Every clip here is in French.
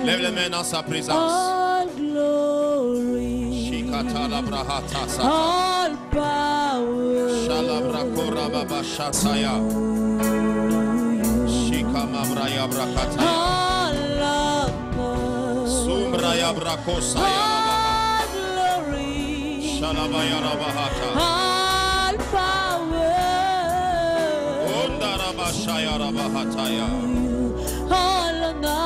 Lève les mains dans sa présence. All glory, all power, all honor, all glory, all power, all honor.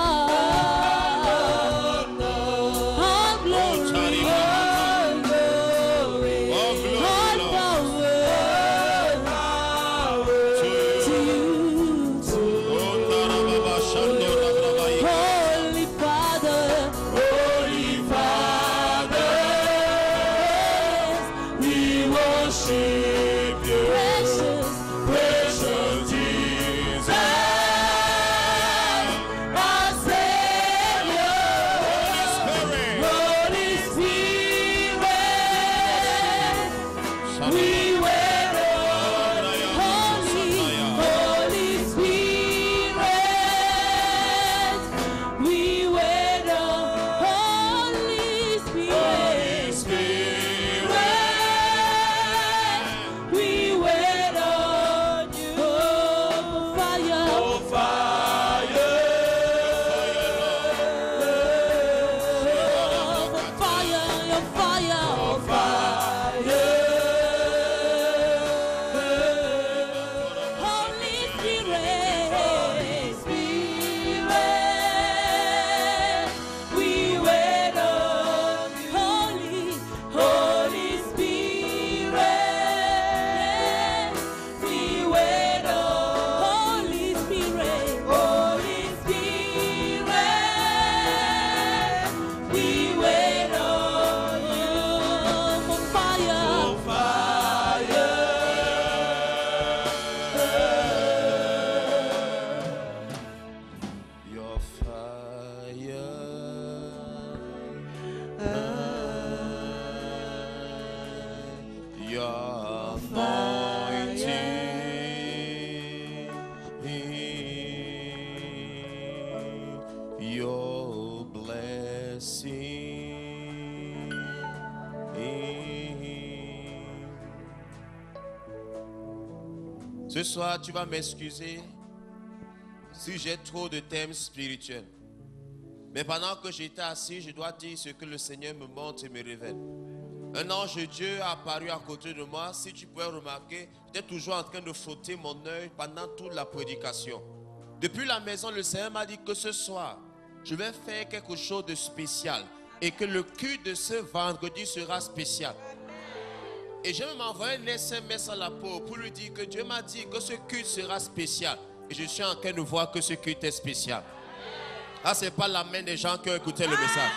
Ce soir, tu vas m'excuser si j'ai trop de thèmes spirituels. Mais pendant que j'étais assis, je dois dire ce que le Seigneur me montre et me révèle. Un ange de Dieu a apparu à côté de moi. Si tu pouvais remarquer, j'étais toujours en train de frotter mon œil pendant toute la prédication. Depuis la maison, le Seigneur m'a dit que ce soir, je vais faire quelque chose de spécial. Et que le culte de ce vendredi sera spécial. Et je vais m'envoyer un SMS à la pauvre pour lui dire que Dieu m'a dit que ce culte sera spécial. Et je suis en train de voir que ce culte est spécial. Ah, ce n'est pas la main des gens qui ont écouté le message.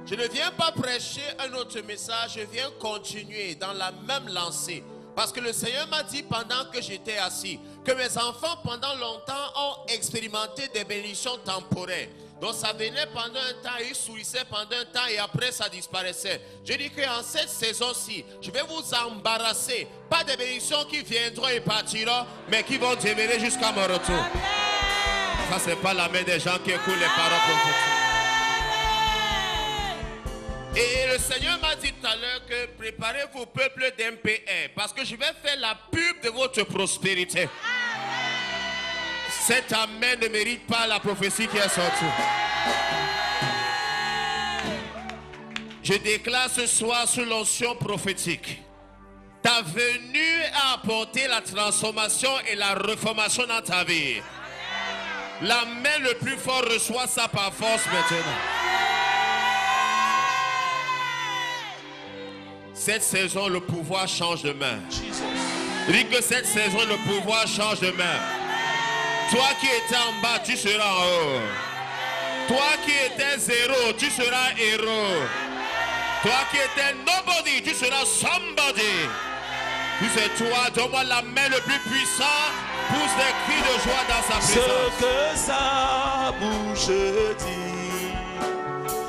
Je ne viens pas prêcher un autre message, je viens continuer dans la même lancée. Parce que le Seigneur m'a dit pendant que j'étais assis, que mes enfants pendant longtemps ont expérimenté des bénédictions temporaires. Donc ça venait pendant un temps, il sourissait pendant un temps et après ça disparaissait. Je dis qu'en cette saison-ci, je vais vous embarrasser. Pas des bénédictions qui viendront et partiront, mais qui vont demeurer jusqu'à mon retour. Ça, c'est pas la main des gens qui écoutent les paroles prophétiques. Et le Seigneur m'a dit tout à l'heure que préparez-vous, peuple d'MPR, parce que je vais faire la pub de votre prospérité. Cet amen ne mérite pas la prophétie qui est sortie. Je déclare ce soir sous l'onction prophétique. Ta venue a apporté la transformation et la reformation dans ta vie. La main le plus fort reçoit ça par force maintenant. Cette saison, le pouvoir change de main. Dis que cette saison, le pouvoir change de main. Toi qui étais en bas, tu seras en haut. Toi qui étais zéro, tu seras héros. Toi qui étais nobody, tu seras somebody. Tu sais, toi, donne-moi la main le plus puissant. Pousse des cris de joie dans sa présence. Ce que sa bouche dit,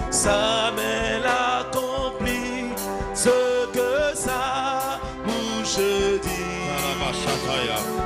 sa main l'accomplit. Ce que sa bouche dit,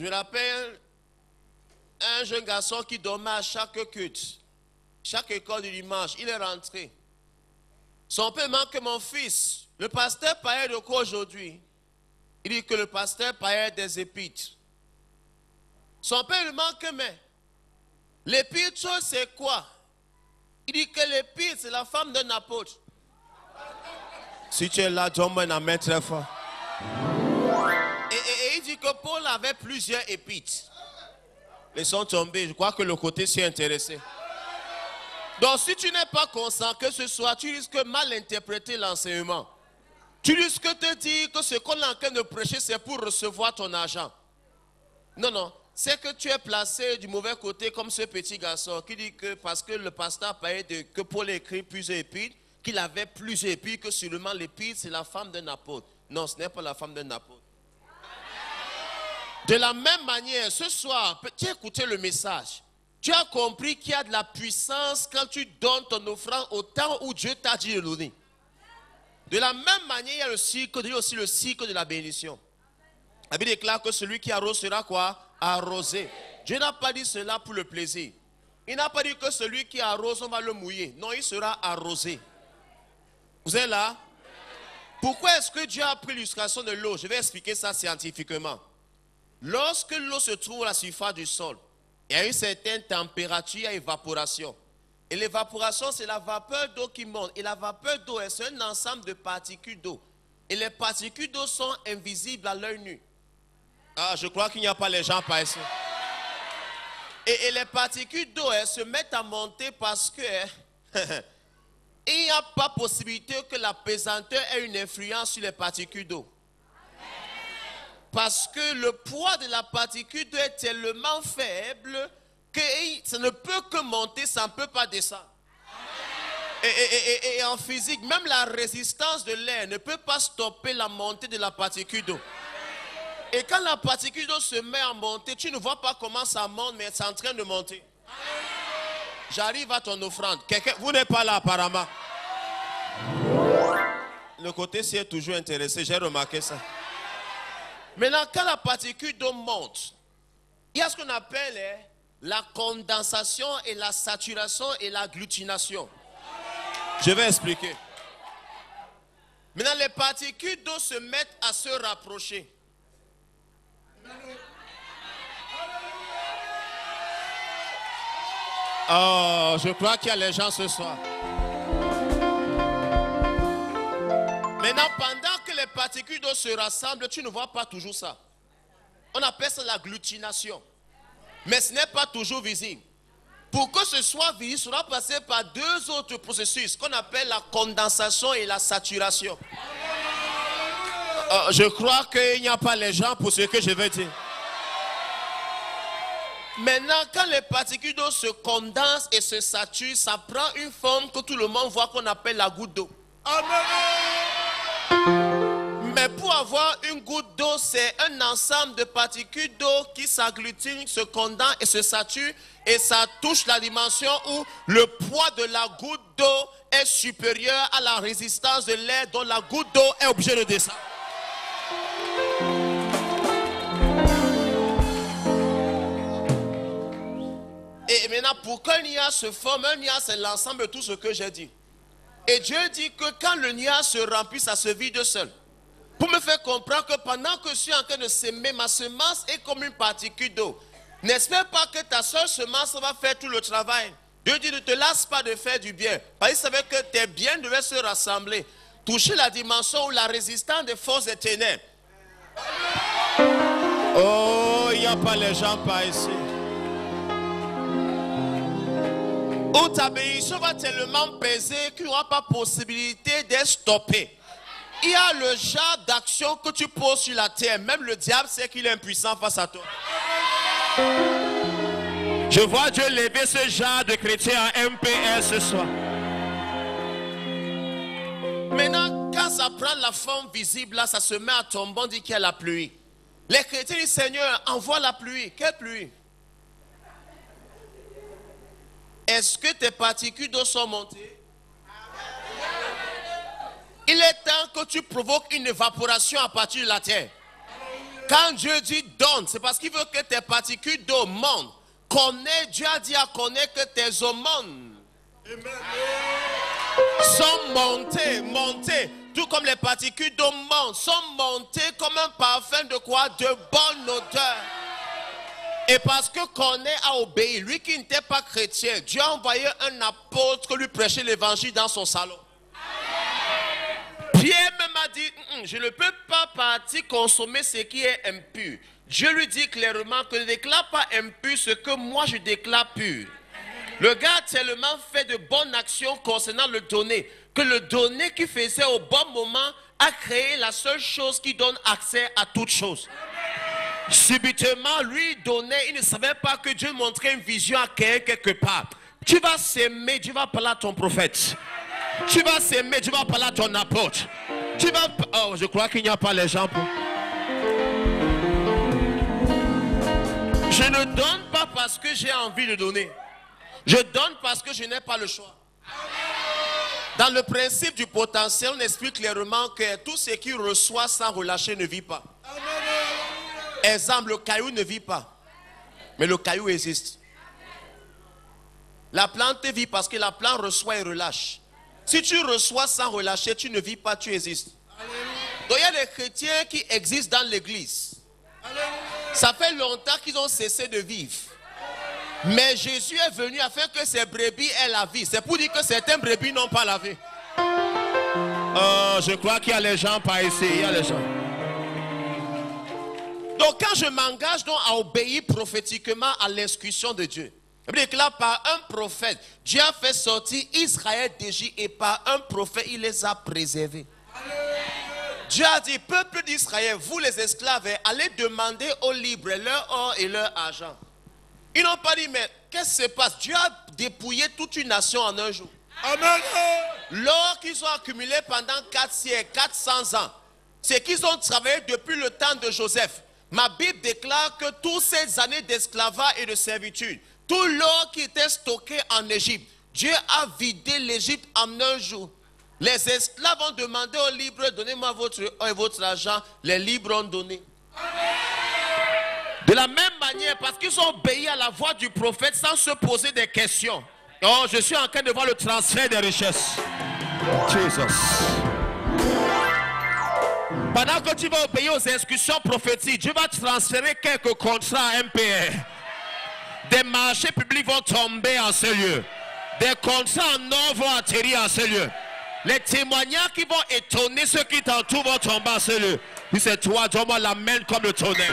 Je me rappelle un jeune garçon qui dormait à chaque culte, chaque école du dimanche. Il est rentré. Son père manque que mon fils, le pasteur parlait de quoi aujourd'hui? Il dit que le pasteur parlait des épîtres. Son père lui manque, mais l'épître, c'est quoi? Il dit que l'épître, c'est la femme d'un apôtre. Si tu es là, donne-moi un amen très fort. Et il dit que Paul avait plusieurs épîtres. Ils sont tombés. Je crois que le côté s'y est intéressé. Donc, si tu n'es pas conscient que ce soir, tu risques de mal interpréter l'enseignement. Tu risques de te dire que ce qu'on est en train de prêcher, c'est pour recevoir ton argent. Non, non. C'est que tu es placé du mauvais côté comme ce petit garçon qui dit que parce que le pasteur parlait de que Paul écrit plusieurs épîtres, qu'il avait plusieurs épîtres, que seulement l'épître, c'est la femme d'un apôtre. Non, ce n'est pas la femme d'un apôtre. De la même manière, ce soir, tu as écouté le message. Tu as compris qu'il y a de la puissance quand tu donnes ton offrande au temps où Dieu t'a dit de donner. De la même manière, il y a le cycle, il y a aussi le cycle de la bénédiction. La Bible déclare que celui qui arrose sera quoi? Arrosé. Dieu n'a pas dit cela pour le plaisir. Il n'a pas dit que celui qui arrose, on va le mouiller. Non, il sera arrosé. Vous êtes là? Pourquoi est-ce que Dieu a pris l'illustration de l'eau? Je vais expliquer ça scientifiquement. Lorsque l'eau se trouve à la surface du sol, il y a une certaine température, il y a évaporation. Et l'évaporation, c'est la vapeur d'eau qui monte. Et la vapeur d'eau, c'est un ensemble de particules d'eau. Et les particules d'eau sont invisibles à l'œil nu. Ah, je crois qu'il n'y a pas les gens par ici. Et les particules d'eau, elles se mettent à monter parce que il n'y a pas possibilité que la pesanteur ait une influence sur les particules d'eau. Parce que le poids de la particule d'eau est tellement faible que ça ne peut que monter, ça ne peut pas descendre. Et en physique, même la résistance de l'air ne peut pas stopper la montée de la particule d'eau. Et quand la particule d'eau se met à monter, tu ne vois pas comment ça monte, mais c'est en train de monter. J'arrive à ton offrande. Vous n'êtes pas là apparemment. Le côté s'y est toujours intéressé, j'ai remarqué ça. Maintenant, quand la particule d'eau monte, il y a ce qu'on appelle la condensation et la saturation et l'agglutination. Je vais expliquer. Maintenant, les particules d'eau se mettent à se rapprocher. Oh, je crois qu'il y a les gens ce soir. Maintenant, pendant que les particules d'eau se rassemblent, tu ne vois pas toujours ça. On appelle ça l'agglutination. Mais ce n'est pas toujours visible. Pour que ce soit visible, il sera passé par deux autres processus qu'on appelle la condensation et la saturation. Je crois qu'il n'y a pas les gens pour ce que je vais dire. Maintenant, quand les particules d'eau se condensent et se saturent, ça prend une forme que tout le monde voit qu'on appelle la goutte d'eau. Mais pour avoir une goutte d'eau, c'est un ensemble de particules d'eau qui s'agglutinent, se condensent et se saturent. Et ça touche la dimension où le poids de la goutte d'eau est supérieur à la résistance de l'air dont la goutte d'eau est obligée de descendre. Et maintenant, pour qu'un nuage se forme, un nuage c'est l'ensemble de tout ce que j'ai dit. Et Dieu dit que quand le nuage se remplit, ça se vide seul. Pour me faire comprendre que pendant que je suis en train de s'aimer, ma semence est comme une particule d'eau. N'espère pas que ta seule semence va faire tout le travail. Dieu dit ne te lasse pas de faire du bien. Parce qu'il savait que tes biens devaient se rassembler. Toucher la dimension où la résistance des forces des ténèbres. Oh, il n'y a pas les gens par ici. Où ta bénédiction va tellement peser qu'il n'y aura pas possibilité d'être stoppé. Il y a le genre d'action que tu poses sur la terre. Même le diable sait qu'il est impuissant face à toi. Je vois Dieu lever ce genre de chrétien en MPS ce soir. Maintenant, quand ça prend la forme visible, là, ça se met à tomber, on dit qu'il y a la pluie. Les chrétiens disent, Seigneur, envoie la pluie. Quelle pluie? Est-ce que tes particules d'eau sont montées? Il est temps que tu provoques une évaporation à partir de la terre. Quand Dieu dit donne, c'est parce qu'il veut que tes particules d'eau montent. Connais, Dieu a dit à connaître que tes eaux montent. Sont montées, tout comme les particules d'eau montent, sont montées comme un parfum de quoi? De bonne odeur. Et parce que Corneille a obéi, lui qui n'était pas chrétien, Dieu a envoyé un apôtre lui prêcher l'évangile dans son salon. Pierre même a dit, je ne peux pas partir consommer ce qui est impur. Dieu lui dit clairement que ne déclare pas impur ce que moi je déclare pur. Le gars a tellement fait de bonnes actions concernant le donné, que le donné qu'il faisait au bon moment a créé la seule chose qui donne accès à toute chose. Subitement, lui donnait, il ne savait pas que Dieu montrait une vision à quelqu'un quelque part. Tu vas s'aimer, Dieu va parler à ton prophète. Tu vas s'aimer, Dieu va parler à ton apôtre. Tu vas... Oh, je crois qu'il n'y a pas les gens pour... Je ne donne pas parce que j'ai envie de donner. Je donne parce que je n'ai pas le choix. Dans le principe du potentiel, on explique clairement que tout ce qui reçoit sans relâcher ne vit pas. Exemple, le caillou ne vit pas. Mais le caillou existe. La plante vit parce que la plante reçoit et relâche. Si tu reçois sans relâcher, tu ne vis pas, tu existes. Donc il y a des chrétiens qui existent dans l'église. Ça fait longtemps qu'ils ont cessé de vivre. Mais Jésus est venu afin que ces brebis aient la vie. C'est pour dire que certains brebis n'ont pas la vie. Oh, je crois qu'il y a les gens par ici. Il y a les gens. Donc quand je m'engage donc à obéir prophétiquement à l'instruction de Dieu, là, par un prophète, Dieu a fait sortir Israël d'Égypte et par un prophète, il les a préservés. Dieu a dit, peuple d'Israël, vous les esclaves, allez demander aux libres leur or et leur argent. Ils n'ont pas dit, mais qu'est-ce qui se passe? Dieu a dépouillé toute une nation en un jour. Amen. L'or qu'ils ont accumulé pendant 4 siècles, 400 ans, c'est qu'ils ont travaillé depuis le temps de Joseph. Ma Bible déclare que toutes ces années d'esclavage et de servitude, tout l'or qui était stocké en Égypte, Dieu a vidé l'Égypte en un jour. Les esclaves ont demandé aux libres, donnez-moi votre or et votre argent. Les libres ont donné. De la même manière, parce qu'ils ont obéi à la voix du prophète sans se poser des questions. Oh, je suis en train de voir le transfert des richesses. Jesus. Pendant que tu vas obéir aux instructions prophétiques, Dieu va transférer quelques contrats à MPR. Des marchés publics vont tomber en ce lieu. Des contrats en or vont atterrir en ce lieu. Les témoignages qui vont étonner ceux qui t'entourent vont tomber en ce lieu. Puis c'est toi, donne-moi la main comme le tonnerre.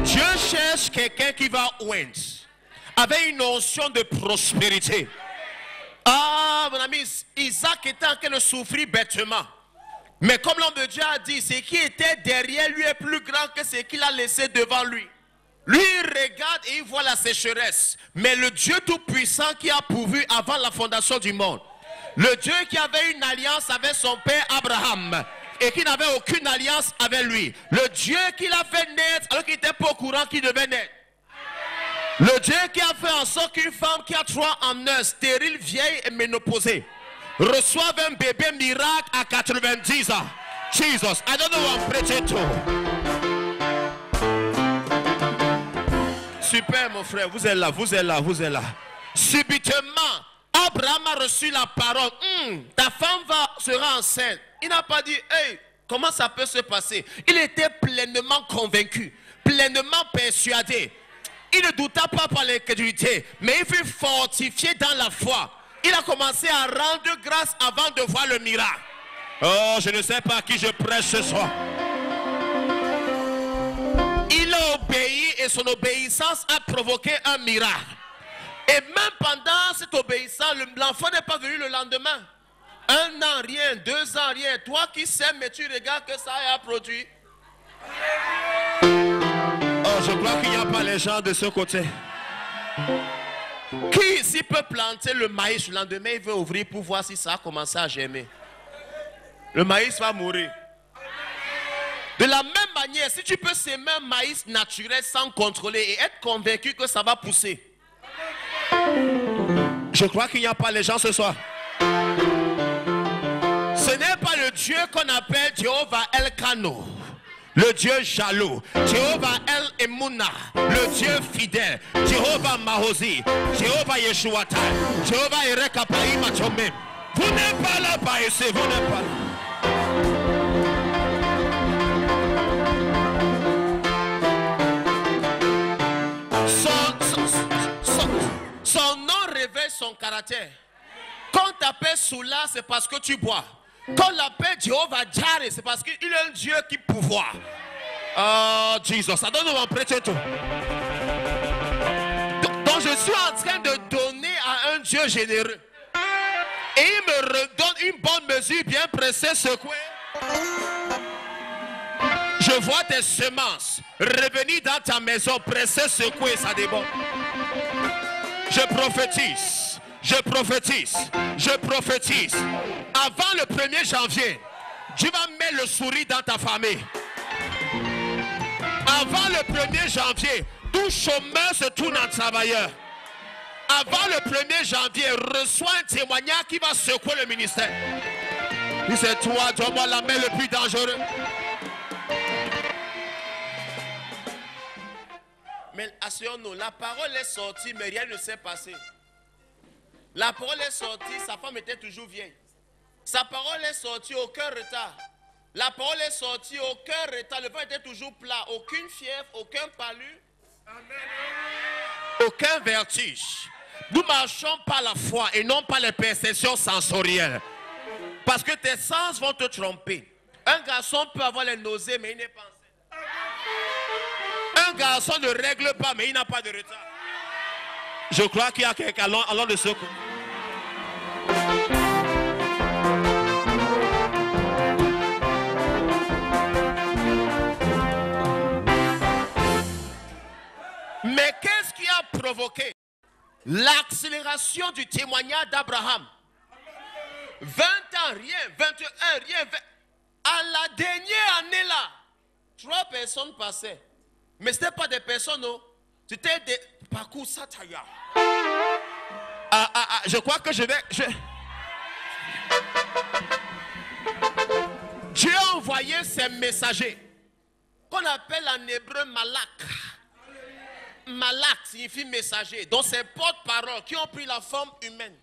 Dieu cherche quelqu'un qui va oindre avec une notion de prospérité. Ah, mon ami, Isaac était en train de souffrir bêtement. Mais comme l'homme de Dieu a dit, ce qui était derrière lui est plus grand que ce qu'il a laissé devant lui. Lui, il regarde et il voit la sécheresse. Mais le Dieu Tout-Puissant qui a pourvu avant la fondation du monde, le Dieu qui avait une alliance avec son père Abraham et qui n'avait aucune alliance avec lui, le Dieu qui l'a fait naître alors qu'il n'était pas au courant qu'il devait naître, le Dieu qui a fait en sorte qu'une femme qui a 3 en 1, stérile, vieille et ménopausée, reçoive un bébé miracle à 90 ans. Jesus, I don't know what I'm preaching to. Super mon frère, vous êtes là, vous êtes là, vous êtes là. Subitement, Abraham a reçu la parole. Ta femme sera enceinte. Il n'a pas dit, hey, comment ça peut se passer? Il était pleinement convaincu, pleinement persuadé. Il ne douta pas par l'incrédulité, mais il fut fortifié dans la foi. Il a commencé à rendre grâce avant de voir le miracle. Oh, je ne sais pas à qui je prêche ce soir. Il a obéi et son obéissance a provoqué un miracle. Et même pendant cette obéissance, l'enfant n'est pas venu le lendemain. 1 an, rien, 2 ans, rien. Toi qui sèmes, mais tu regardes que ça a produit. Oh, je crois qu'il n'y a pas les gens de ce côté. Qui ici peut planter le maïs le lendemain, il veut ouvrir pour voir si ça a commencé à germer. Le maïs va mourir. De la même manière, si tu peux s'aimer un maïs naturel sans contrôler et être convaincu que ça va pousser. Je crois qu'il n'y a pas les gens ce soir. Dieu qu'on appelle Jéhovah Elkano, le Dieu jaloux, Jéhovah El Emouna, le Dieu fidèle, Jéhovah Mahosi, Jéhovah Yeshuata, Jéhovah Erekapaï Machome. Vous n'êtes pas là, pas ici, vous n'êtes pas là. Son nom révèle son caractère. Quand on t'appelle Soula, c'est parce que tu bois. Quand on l'appelle Jéhovah Jireh, c'est parce qu'il est un Dieu qui pouvoir. Oh, Jesus, ça donne mon prêcher tout. Donc je suis en train de donner à un Dieu généreux. Et il me redonne une bonne mesure bien pressée, secouée. Je vois tes semences revenir dans ta maison, pressées, secouées, ça déborde. Je prophétise, je prophétise, je prophétise. Avant le 1er janvier, Dieu va mettre le sourire dans ta famille. Avant le 1er janvier, tout chômeur se tourne en travailleur. Avant le 1er janvier, reçois un témoignage qui va secouer le ministère. Et c'est toi, donne-moi la main le plus dangereux. Mais asseyons-nous, la parole est sortie, mais rien ne s'est passé. La parole est sortie, sa femme était toujours vieille. Sa parole est sortie, aucun retard. La parole est sortie, aucun retard. Le vent était toujours plat, aucune fièvre, aucun palu, aucun vertige. Nous marchons par la foi et non par les perceptions sensorielles. Parce que tes sens vont te tromper. Un garçon peut avoir les nausées, mais il n'est pas enceinte. Un garçon ne règle pas, mais il n'a pas de retard. Je crois qu'il y a quelqu'un allant de secours. Mais qu'est-ce qui a provoqué l'accélération du témoignage d'Abraham? 20 ans, rien, 21, rien. À la dernière année là, 3 personnes passaient. Mais ce n'était pas des personnes, non. C'était des parcours sataya. Je crois que je vais... Dieu a envoyé ses messagers, qu'on appelle en hébreu Malak. Malak signifie messager. Donc c'est porte-parole qui ont pris la forme humaine.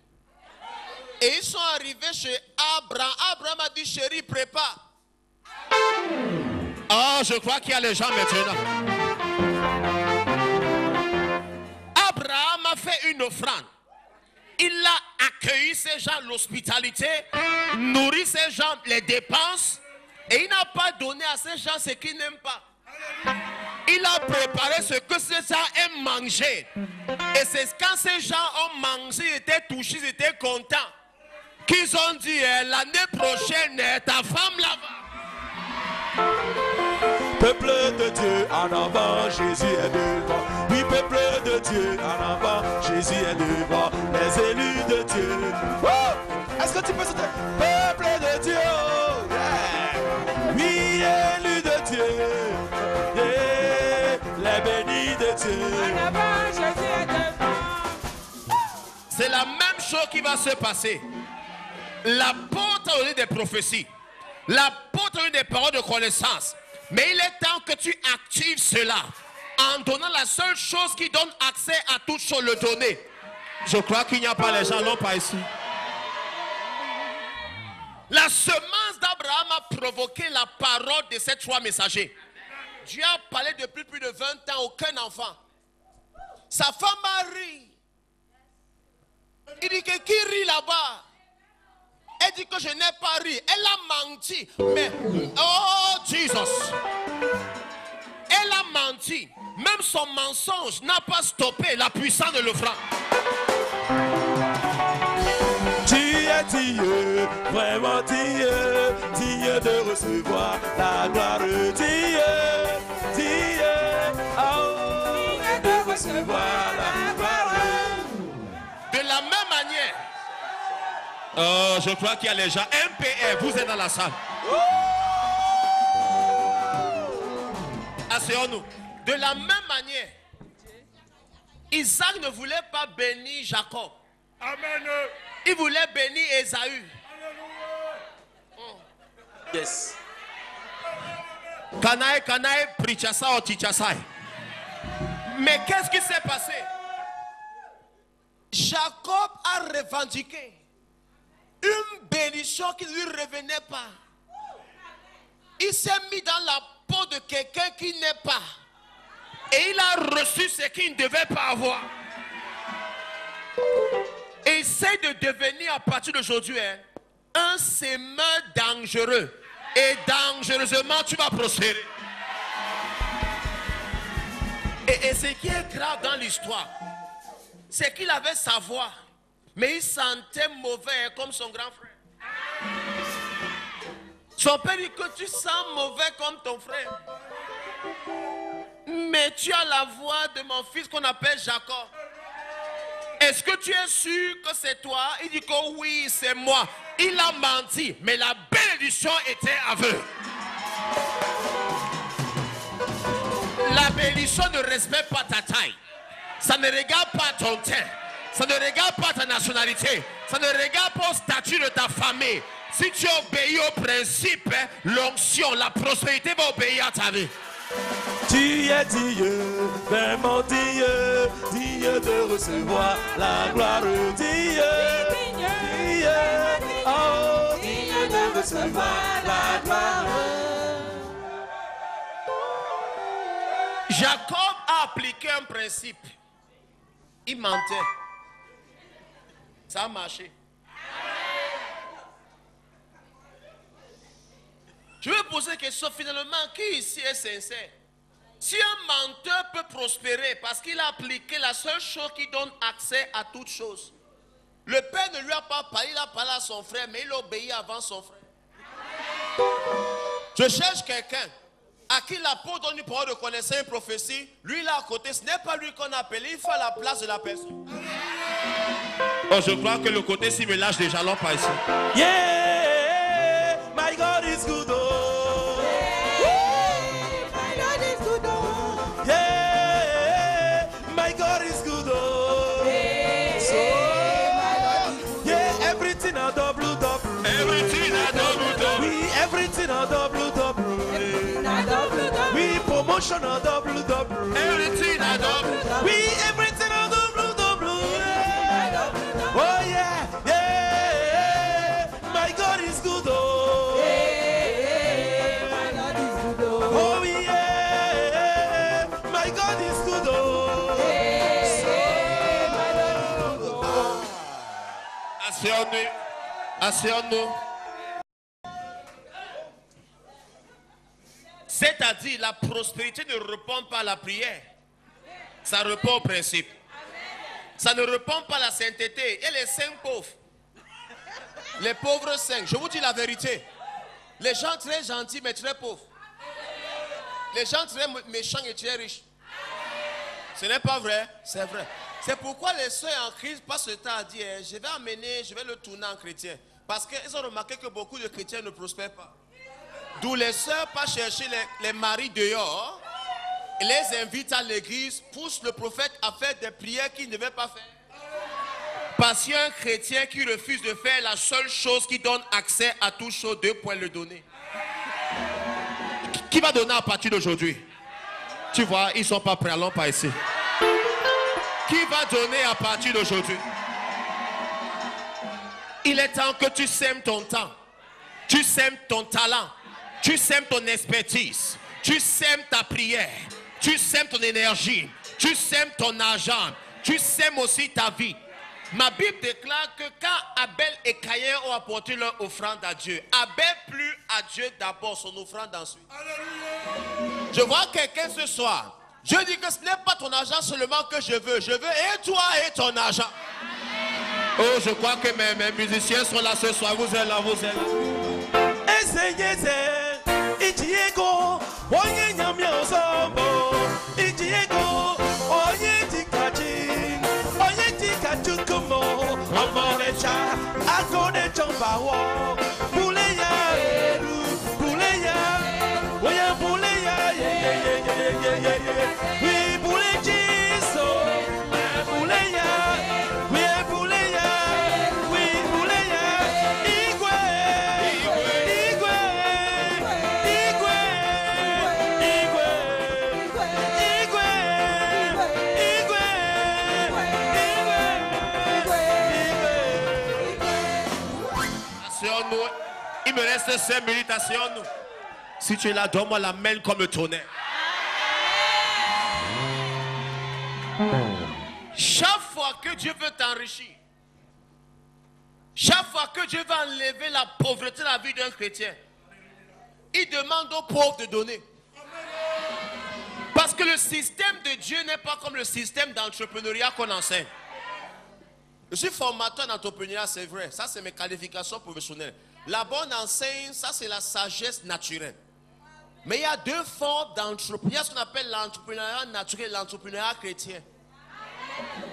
Et ils sont arrivés chez Abraham. Abraham a dit, chérie, prépare. Oh, je crois qu'il y a les gens maintenant. Abraham a fait une offrande. Il a accueilli ces gens, l'hospitalité, nourri ces gens, les dépenses. Et il n'a pas donné à ces gens ce qu'ils n'aiment pas. Il a préparé ce que ces gens aiment manger. Et c'est quand ces gens ont mangé, ils étaient touchés, ils étaient contents. Qu'ils ont dit, l'année prochaine, ta femme là-bas. Peuple de Dieu, en avant, Jésus est devant. Oui, peuple de Dieu, en avant, Jésus est devant. Les élus de Dieu. Oh! Est-ce que tu peux sauter? Peuple de Dieu, yeah. Oui, élus de Dieu, yeah. Les bénis de Dieu. En avant, Jésus est devant. C'est la même chose qui va se passer. L'apôtre a donné des prophéties. L'apôtre a donné des paroles de connaissance. Mais il est temps que tu actives cela en donnant la seule chose qui donne accès à toute chose, le donner. Je crois qu'il n'y a pas les gens, non pas ici. La semence d'Abraham a provoqué la parole de ces 3 messagers. Dieu a parlé depuis plus de 20 ans, aucun enfant. Sa femme a ri. Il dit que qui rit là-bas? Elle dit que je n'ai pas ri. Elle a menti. Mais, oh Jesus. Elle a menti. Même son mensonge n'a pas stoppé la puissance de l'offrande. Tu es digne, vraiment digne de recevoir la gloire. Digne, digne de recevoir la gloire. De la même manière. Oh, je crois qu'il y a les gens. MPR, vous êtes dans la salle. Asseyons-nous. De la même manière, Isaac ne voulait pas bénir Jacob. Amen. Il voulait bénir Ésaü. Yes. Kanaï, Prichasa ou Tichasai. Mais qu'est-ce qui s'est passé? Jacob a revendiqué une bénédiction qui ne lui revenait pas. Il s'est mis dans la peau de quelqu'un qui n'est pas. Et il a reçu ce qu'il ne devait pas avoir. Essaye de devenir à partir d'aujourd'hui un semeur dangereux. Et dangereusement tu vas prospérer. Et ce qui est grave dans l'histoire, c'est qu'il avait sa voix, mais il sentait mauvais comme son grand frère. Son père dit que tu sens mauvais comme ton frère. Mais tu as la voix de mon fils qu'on appelle Jacob. Est-ce que tu es sûr que c'est toi? Il dit que oui, c'est moi. Il a menti, mais la bénédiction était aveugle. La bénédiction ne respecte pas ta taille. Ça ne regarde pas ton teint. Ça ne regarde pas ta nationalité. Ça ne regarde pas au statut de ta famille. Si tu obéis au principe, l'onction, la prospérité va obéir à ta vie. Tu es Dieu, vraiment Dieu, Dieu de recevoir la gloire. Dieu, Dieu, oh, Dieu de recevoir la gloire. Jacob a appliqué un principe. Il mentait. Ça a marché. Je vais poser une question finalement. Qui ici est sincère? Si un menteur peut prospérer parce qu'il a appliqué la seule chose qui donne accès à toute chose. Le père ne lui a pas parlé, il a parlé à son frère, mais il obéit avant son frère. Je cherche quelqu'un à qui l'apôtre donne une parole de connaissance, une prophétie. Lui là à côté, ce n'est pas lui qu'on a appelé, il fait la place de la personne. Oh, je crois que le côté s'il me lâche des jalons par ici. Yeah, my God is good. Oh. Yeah, my Lord is good. Oh. Yeah, my God is good. Oh. Yeah, So, my Lord is good. yeah, everything a double double. Everything a double double. We everything a double double. Everything a double double. We promotion a double double. Everything a double. We everything a double double. Yeah. Oh yeah, yeah. My God is good. Oh. Yeah, my Lord is good. Oh yeah, my God is good. Oh. Yeah, my Lord is good. Asseyons-nous. Asseyons-nous. C'est-à-dire, la prospérité ne répond pas à la prière. Ça répond au principe. Ça ne répond pas à la sainteté. Et les saints pauvres. Les pauvres saints. Je vous dis la vérité. Les gens très gentils mais très pauvres. Les gens très méchants et très riches. Ce n'est pas vrai? C'est vrai. C'est pourquoi les soeurs en crise passent le temps à dire je vais le tourner en chrétien. Parce qu'ils ont remarqué que beaucoup de chrétiens ne prospèrent pas. D'où les sœurs pas chercher les maris dehors, et les invitent à l'église, poussent le prophète à faire des prières qu'il ne devait pas faire. Parce qu'il y a un chrétien qui refuse de faire la seule chose qui donne accès à toute chose, 2 points le donner. Qui va donner à partir d'aujourd'hui? Tu vois, ils ne sont pas prêts, allons pas ici. Qui va donner à partir d'aujourd'hui? Il est temps que tu sèmes ton temps, tu sèmes ton talent, tu sèmes ton expertise, tu sèmes ta prière, tu sèmes ton énergie, tu sèmes ton argent, tu sèmes aussi ta vie. Ma Bible déclare que quand Abel et Caïn ont apporté leur offrande à Dieu, Abel plut à Dieu d'abord, son offrande ensuite. Je vois quelqu'un ce soir. Je dis que ce n'est pas ton argent seulement que je veux et toi et ton argent. Oh, je crois que mes musiciens sont là ce soir. Vous êtes là, vous êtes là. reste 5 minutes, asseyons-nous. Si tu es là, donne-moi la main comme le tonnerre. Chaque fois que Dieu veut t'enrichir, chaque fois que Dieu veut enlever la pauvreté dans la vie d'un chrétien, il demande aux pauvres de donner. Parce que le système de Dieu n'est pas comme le système d'entrepreneuriat qu'on enseigne. Je suis formateur d'entrepreneuriat, c'est vrai. Ça, c'est mes qualifications professionnelles. La bonne enseigne, ça, c'est la sagesse naturelle. Mais il y a deux formes d'entrepreneuriat. Il y a ce qu'on appelle l'entrepreneuriat naturel et l'entrepreneuriat chrétien.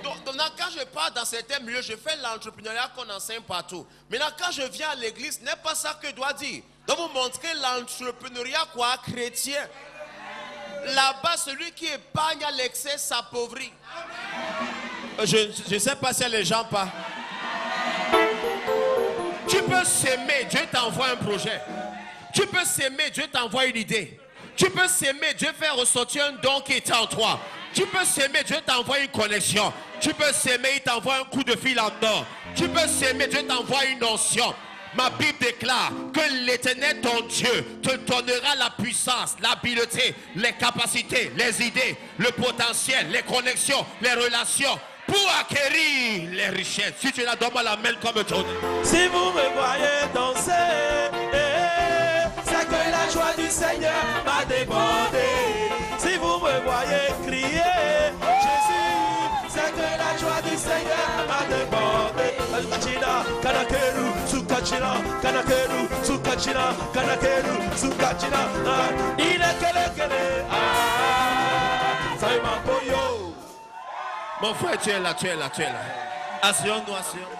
Donc, quand je pars dans certains milieux, je fais l'entrepreneuriat qu'on enseigne partout. Maintenant, quand je viens à l'église, ce n'est pas ça que je dois dire. Je dois vous montrer l'entrepreneuriat quoi, chrétien. Là-bas, celui qui épargne à l'excès s'appauvrit. Je ne sais pas si les gens parlent. Tu peux s'aimer, Dieu t'envoie un projet. Tu peux s'aimer, Dieu t'envoie une idée. Tu peux s'aimer, Dieu fait ressortir un don qui était en toi. Tu peux s'aimer, Dieu t'envoie une connexion. Tu peux s'aimer, il t'envoie un coup de fil en or. Tu peux s'aimer, Dieu t'envoie une onction. Ma Bible déclare que l'Éternel, ton Dieu, te donnera la puissance, l'habileté, les capacités, les idées, le potentiel, les connexions, les relations pour acquérir les richesses. Si tu la donnes à la main comme ton. Si vous me voyez danser, c'est que la joie du Seigneur m'a débordé. Si vous me voyez crier, Jésus, c'est que la joie du Seigneur m'a débordé. Kachina, kanakeru, sukachina, kanakeru, sukachina, kanakeru, sukachina. Il est kele, ça y m'a poyo. Mon frère, tu es là, tu es là, tu es là. Asseyons-nous, asseyons-nous.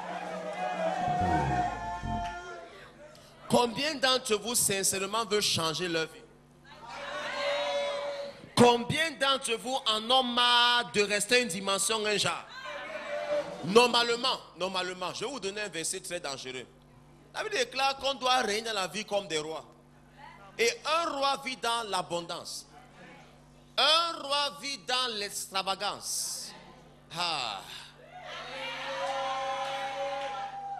Combien d'entre vous sincèrement veulent changer leur vie? Combien d'entre vous en ont marre de rester une dimension, un genre? Normalement, je vais vous donner un verset très dangereux. La Bible déclare qu'on doit régner dans la vie comme des rois. Et un roi vit dans l'abondance. Un roi vit dans l'extravagance. Ah.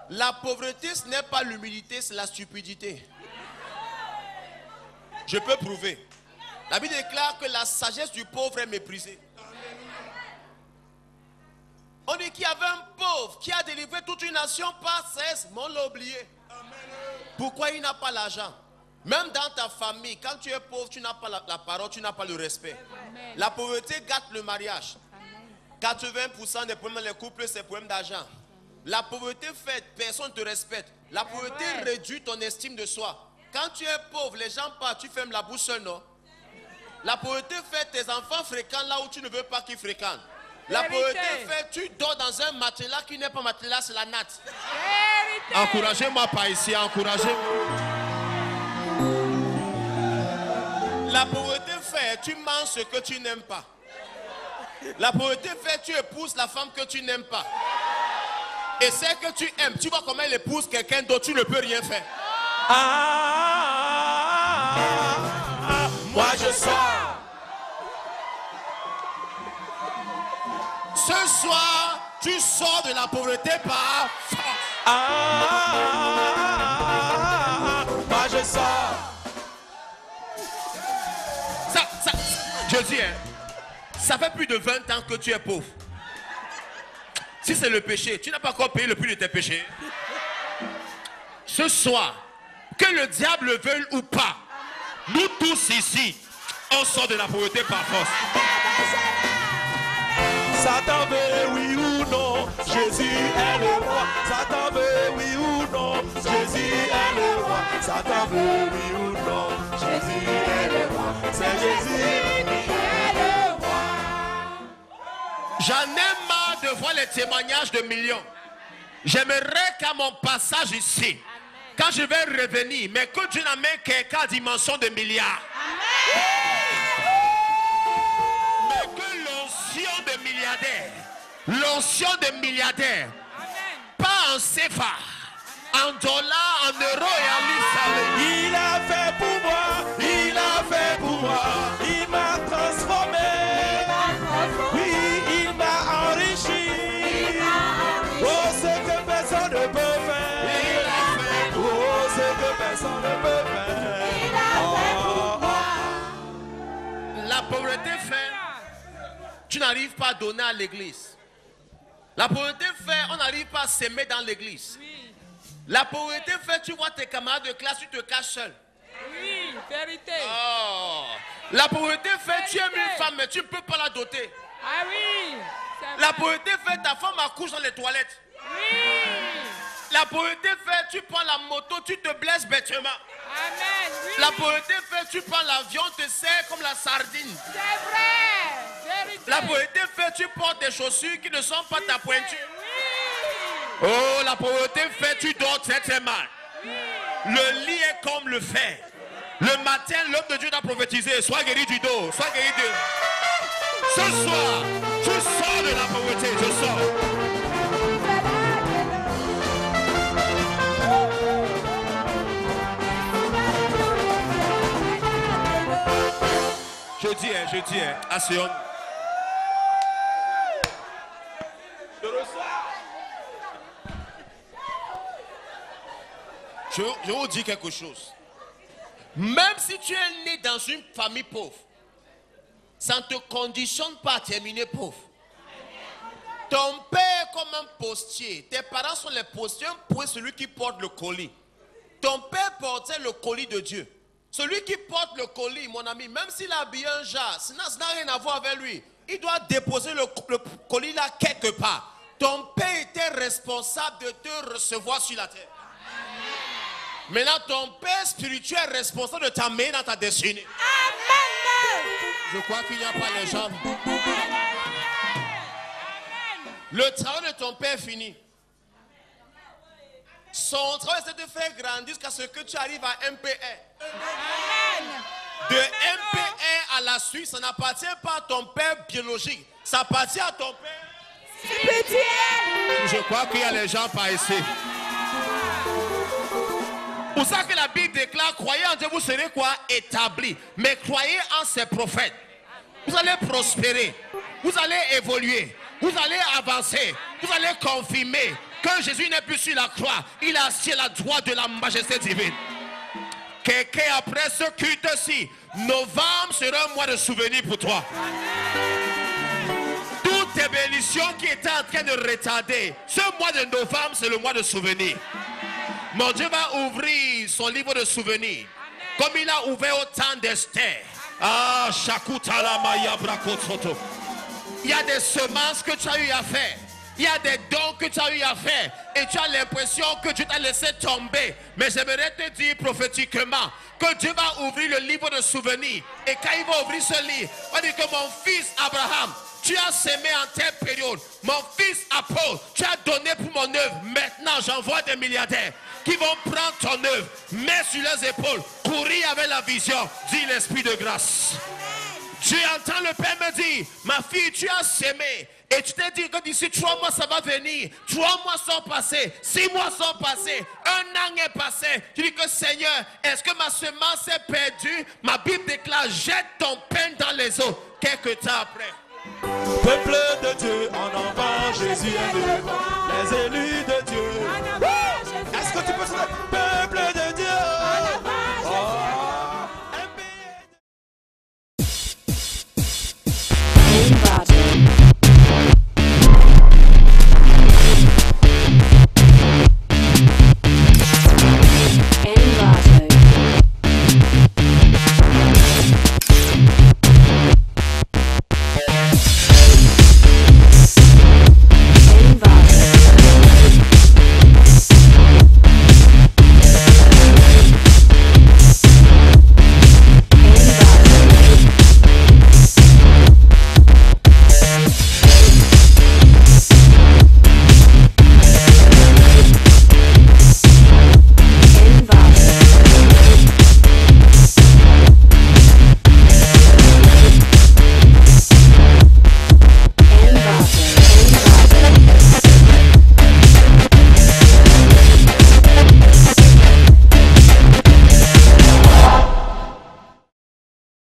La pauvreté, ce n'est pas l'humilité, c'est la stupidité. Je peux prouver. La Bible déclare que la sagesse du pauvre est méprisée. On dit qu'il y avait un pauvre qui a délivré toute une nation par cesse, mais on l'a oublié. Pourquoi il n'a pas l'argent? Même dans ta famille, quand tu es pauvre, tu n'as pas la parole, tu n'as pas le respect. La pauvreté gâte le mariage. 80% des problèmes dans les couples, c'est problème d'argent. La pauvreté fait, personne ne te respecte. La pauvreté réduit ton estime de soi. Quand tu es pauvre, les gens partent, tu fermes la bouche seul, non? La pauvreté fait, tes enfants fréquentent là où tu ne veux pas qu'ils fréquentent. La pauvreté fait, tu dors dans un matelas qui n'est pas matelas, c'est la natte. Encouragez-moi pas ici, encouragez-moi. La pauvreté fait, tu manges ce que tu n'aimes pas. La pauvreté fait, tu épouses la femme que tu n'aimes pas. Et celle que tu aimes, tu vois comment elle épouse quelqu'un d'autre, tu ne peux rien faire. Moi je sors. Ce soir, tu sors de la pauvreté par force. Moi je sors. Je dis, hein, ça fait plus de 20 ans que tu es pauvre. Si c'est le péché, tu n'as pas encore payé le prix de tes péchés. Ce soir, que le diable le veuille ou pas, nous tous ici, on sort de la pauvreté par force. Satan veut oui ou non, Jésus est le roi. Satan veut oui ou non, Jésus est le roi. Satan veut oui ou non, Jésus est le roi. C'est Jésus qui est le roi. J'en ai marre de voir les témoignages de millions. J'aimerais qu'à mon passage ici, quand je vais revenir, mais que Dieu n'amène quelqu'un à dimension de milliards. Mais que l'onction de milliardaires, l'onction de milliardaires, pas en CFA, en dollars, en euros et en livres. Il a fait pour moi, il a fait pour moi, il m'a transformé. Oui, il m'a enrichi. Oh, ce que personne ne peut faire. Oh, ce que personne ne peut faire. La pauvreté fait, tu n'arrives pas à donner à l'église. La pauvreté fait, on n'arrive pas à s'aimer dans l'église. La pauvreté fait, tu vois tes camarades de classe, tu te caches seul. Oui, vérité. Oh. La pauvreté fait, tu aimes une femme, mais tu ne peux pas la doter. Ah oui. La pauvreté fait, ta femme accouche dans les toilettes. Oui. La pauvreté fait, tu prends la moto, tu te blesses bêtement. Amen. Oui. La pauvreté fait, tu prends l'avion, te sers comme la sardine. C'est vrai. Vérité. La pauvreté fait, tu portes des chaussures qui ne sont pas ta pointure. Oui. Oh, la pauvreté fait, tu dors très très mal. Oui. Le lit est comme le fer. Le matin, l'homme de Dieu t'a prophétisé. Sois guéri du dos, sois guéri de... Ce soir, tu sors de la pauvreté, je sors. Je dis, asseyons. Je vous dis quelque chose. Même si tu es né dans une famille pauvre, ça ne te conditionne pas à terminer pauvre. Ton père est comme un postier. Tes parents sont les postiers. Un postier, celui qui porte le colis. Ton père portait le colis de Dieu. Celui qui porte le colis, mon ami, même s'il a habillé un jar, ça n'a rien à voir avec lui. Il doit déposer le colis là quelque part. Ton père était responsable de te recevoir sur la terre. Maintenant, ton père spirituel est responsable de t'amener dans ta destinée. Amen. Je crois qu'il n'y a pas les jambes. Le travail de ton père est fini. Son travail, c'est de faire grandir jusqu'à ce que tu arrives à MP1. De MP1 à la suite, ça n'appartient pas à ton père biologique. Ça appartient à ton père spirituel. Je crois qu'il y a les gens par ici. Pour ça que la Bible déclare, croyez en Dieu, vous serez quoi? Établis. Mais croyez en ses prophètes. Vous allez prospérer. Vous allez évoluer. Vous allez avancer. Vous allez confirmer que Jésus n'est plus sur la croix. Il a assis à la droite de la majesté divine. Quelqu'un après ce culte-ci, novembre sera un mois de souvenir pour toi. Toutes tes bénédictions qui étaient en train de retarder, ce mois de novembre, c'est le mois de souvenir. Mon Dieu va ouvrir son livre de souvenirs. Comme il a ouvert au temps d'Esther. Ah, Shakutala Maya Brakosoto. Il y a des semences que tu as eu à faire. Il y a des dons que tu as eu à faire. Et tu as l'impression que Dieu t'a laissé tomber. Mais j'aimerais te dire prophétiquement que Dieu va ouvrir le livre de souvenirs. Et quand il va ouvrir ce livre, il va dire que mon fils Abraham, tu as sémé en telle période. Mon fils Apollo, tu as donné pour mon œuvre. Maintenant, j'envoie des milliardaires qui vont prendre ton œuvre, mettre sur leurs épaules, courir avec la vision, dit l'Esprit de grâce. Tu entends le Père me dire, ma fille, tu as sémé. Et tu t'es dit que d'ici 3 mois, ça va venir. 3 mois sont passés, 6 mois sont passés, 1 an est passé. Tu dis que Seigneur, est-ce que ma semence est perdue? Ma Bible déclare, jette ton pain dans les eaux. Quelques temps après. Peuple de Dieu, en avant, Jésus est devant. Les élus de Dieu. Est-ce que tu peux se dire, peuple